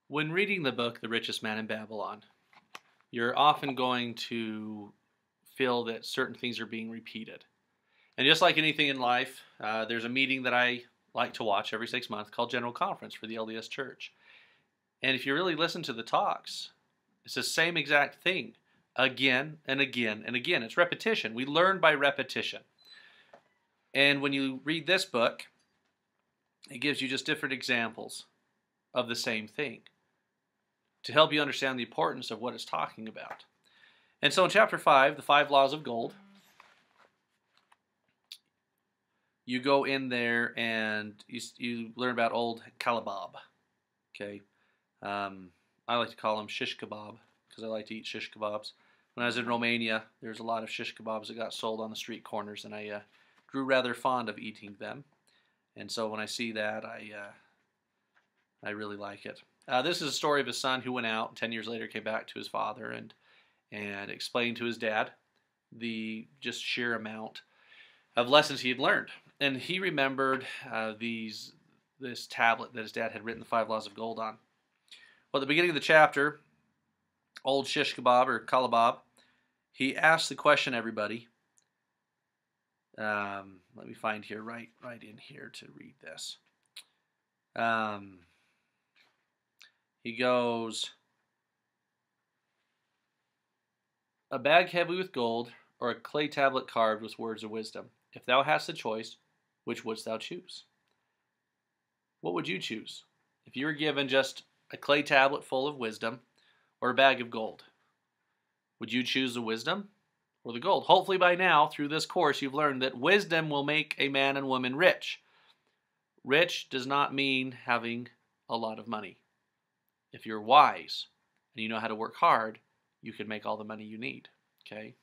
When reading the book, The Richest Man in Babylon, you're often going to feel that certain things are being repeated. And just like anything in life, there's a meeting that I like to watch every 6 months called General Conference for the LDS Church. And if you really listen to the talks, it's the same exact thing again and again and again. It's repetition. We learn by repetition. And when you read this book, it gives you just different examples of the same thing to help you understand the importance of what it's talking about. And so in chapter 5, the 5 laws of gold, you go in there and you learn about old kebab. Okay, I like to call them shish kebab because I like to eat shish kebabs. When I was in Romania, there's a lot of shish kebabs that got sold on the street corners, and I grew rather fond of eating them. And so when I see that, I really like it. This is a story of a son who went out, and 10 years later came back to his father and explained to his dad the just sheer amount of lessons he had learned. And he remembered this tablet that his dad had written the 5 laws of gold on. Well, at the beginning of the chapter, old shish kebab or kalabab, he asked the question, everybody. Let me find here, right in here to read this. He goes, a bag heavy with gold, or a clay tablet carved with words of wisdom. If thou hast a choice, which wouldst thou choose? What would you choose if you were given just a clay tablet full of wisdom or a bag of gold? Would you choose the wisdom or the gold? Hopefully by now, through this course, you've learned that wisdom will make a man and woman rich. Rich does not mean having a lot of money. If you're wise and you know how to work hard, you can make all the money you need. Okay?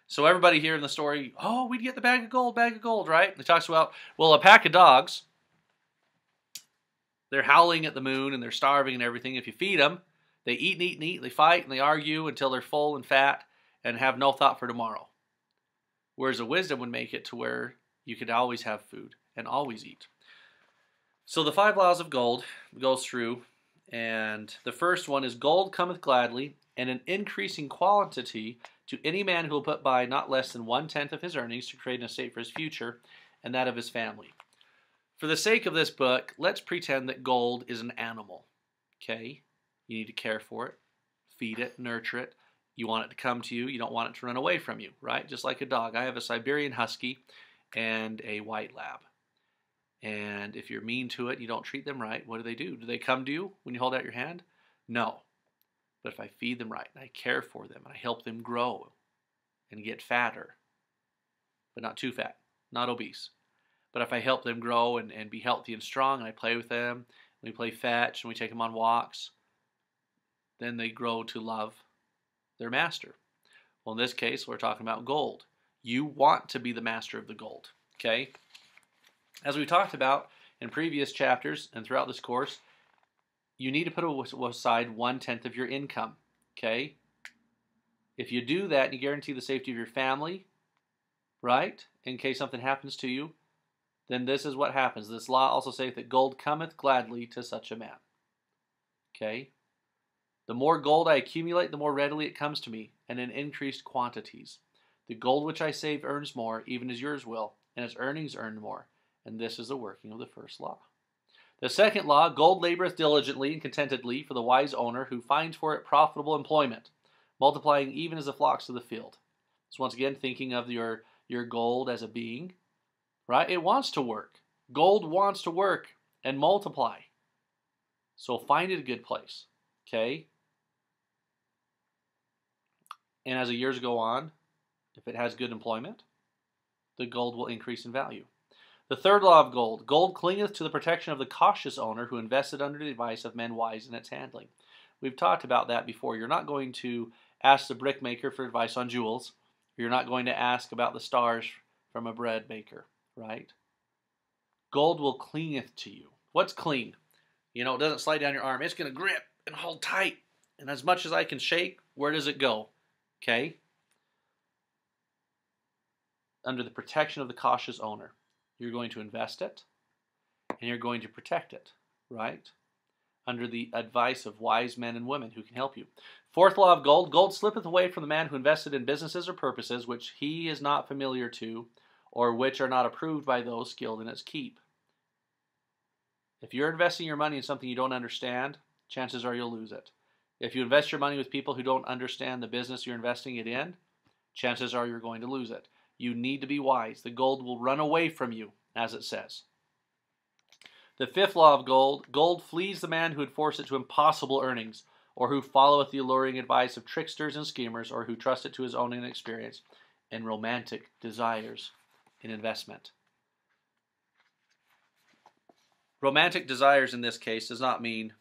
So everybody here in the story, oh, we'd get the bag of gold, right? It talks about, well, a pack of dogs, they're howling at the moon and they're starving and everything. If you feed them, they eat and eat and eat, they fight and they argue until they're full and fat and have no thought for tomorrow. Whereas a wisdom would make it to where you could always have food and always eat. So the 5 laws of gold goes through, and the first one is gold cometh gladly and an increasing quantity to any man who will put by not less than 1/10 of his earnings to create an estate for his future and that of his family. For the sake of this book, let's pretend that gold is an animal. Okay? You need to care for it, feed it, nurture it. You want it to come to you. You don't want it to run away from you, right? Just like a dog. I have a Siberian Husky and a white lab. And if you're mean to it, you don't treat them right, what do? Do they come to you when you hold out your hand? No. But if I feed them right and I care for them and I help them grow and get fatter, but not too fat, not obese, but if I help them grow and be healthy and strong and I play with them, we play fetch and we take them on walks, then they grow to love their master. Well, in this case, we're talking about gold. You want to be the master of the gold, okay? As we talked about in previous chapters and throughout this course, you need to put aside 1/10 of your income, okay? If you do that, you guarantee the safety of your family, right? In case something happens to you, then this is what happens. This law also saith that gold cometh gladly to such a man, okay? The more gold I accumulate, the more readily it comes to me, and in increased quantities. The gold which I save earns more, even as yours will, and its earnings earn more. And this is the working of the first law. The second law, gold laboreth diligently and contentedly for the wise owner who finds for it profitable employment, multiplying even as the flocks of the field. So once again, thinking of your gold as a being, right? It wants to work. Gold wants to work and multiply. So find it a good place, okay? And as the years go on, if it has good employment, the gold will increase in value. The third law of gold. Gold clingeth to the protection of the cautious owner who invested under the advice of men wise in its handling. We've talked about that before. You're not going to ask the brickmaker for advice on jewels. You're not going to ask about the stars from a bread baker, right? Gold will clingeth to you. What's cling? You know, it doesn't slide down your arm. It's going to grip and hold tight. And as much as I can shake, where does it go? Okay? Under the protection of the cautious owner. You're going to invest it, and you're going to protect it, right? under the advice of wise men and women who can help you. Fourth law of gold, gold slippeth away from the man who invested in businesses or purposes which he is not familiar to, or which are not approved by those skilled in its keep. If you're investing your money in something you don't understand, chances are you'll lose it. If you invest your money with people who don't understand the business you're investing it in, chances are you're going to lose it. You need to be wise. The gold will run away from you, as it says. The fifth law of gold, gold flees the man who would force it to impossible earnings, or who followeth the alluring advice of tricksters and schemers, or who trust it to his own inexperience and romantic desires in investment. Romantic desires in this case does not mean,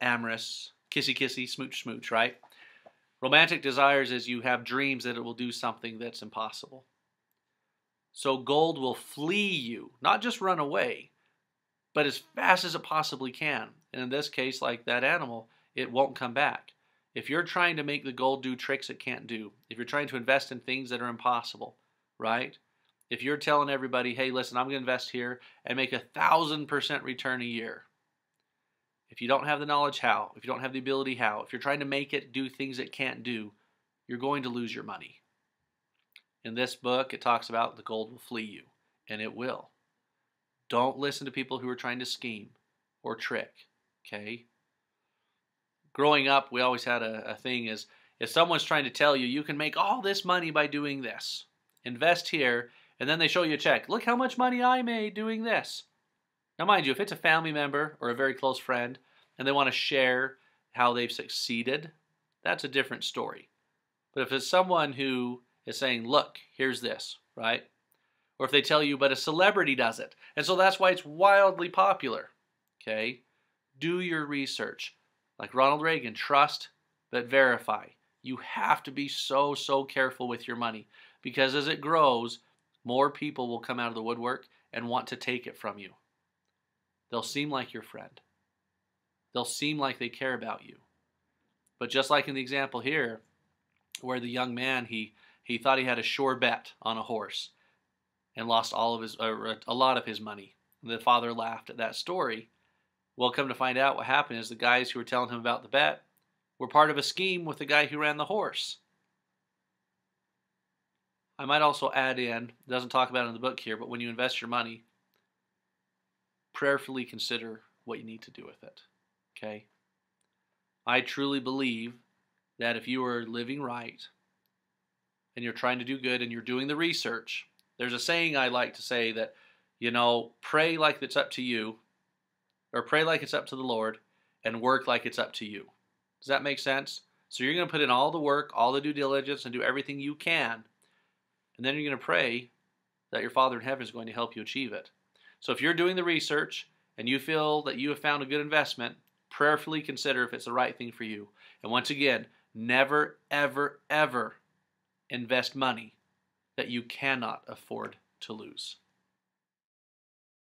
amorous, kissy-kissy, smooch-smooch, right? Romantic desires is you have dreams that it will do something that's impossible. So gold will flee you, not just run away, but as fast as it possibly can. And in this case, like that animal, it won't come back. If you're trying to make the gold do tricks it can't do, if you're trying to invest in things that are impossible, right? If you're telling everybody, hey, listen, I'm going to invest here and make 1,000% return a year. If you don't have the knowledge how, if you don't have the ability how, if you're trying to make it do things it can't do, you're going to lose your money. In this book, it talks about the gold will flee you, and it will. Don't listen to people who are trying to scheme or trick, okay? Growing up, we always had a thing is, if someone's trying to tell you, you can make all this money by doing this, invest here, and then they show you a check. Look how much money I made doing this. Now, mind you, if it's a family member or a very close friend and they want to share how they've succeeded, that's a different story. But if it's someone who is saying, look, here's this, right? Or if they tell you, but a celebrity does it, and so that's why it's wildly popular, okay? Do your research. Like Ronald Reagan, trust but verify. You have to be so careful with your money, because as it grows, more people will come out of the woodwork and want to take it from you. They'll seem like your friend. They'll seem like they care about you. But just like in the example here, where the young man, he thought he had a sure bet on a horse and lost all of his, a lot of his money. The father laughed at that story. Well, come to find out, what happened is the guys who were telling him about the bet were part of a scheme with the guy who ran the horse. I might also add in, it doesn't talk about it in the book here, but when you invest your money, prayerfully consider what you need to do with it, okay? I truly believe that if you are living right and you're trying to do good and you're doing the research, there's a saying I like to say that, pray like it's up to you, or pray like it's up to the Lord, and work like it's up to you. Does that make sense? So you're going to put in all the work, all the due diligence, and do everything you can, and then you're going to pray that your Father in heaven is going to help you achieve it. So if you're doing the research and you feel that you have found a good investment, prayerfully consider if it's the right thing for you. And once again, never, ever, ever invest money that you cannot afford to lose.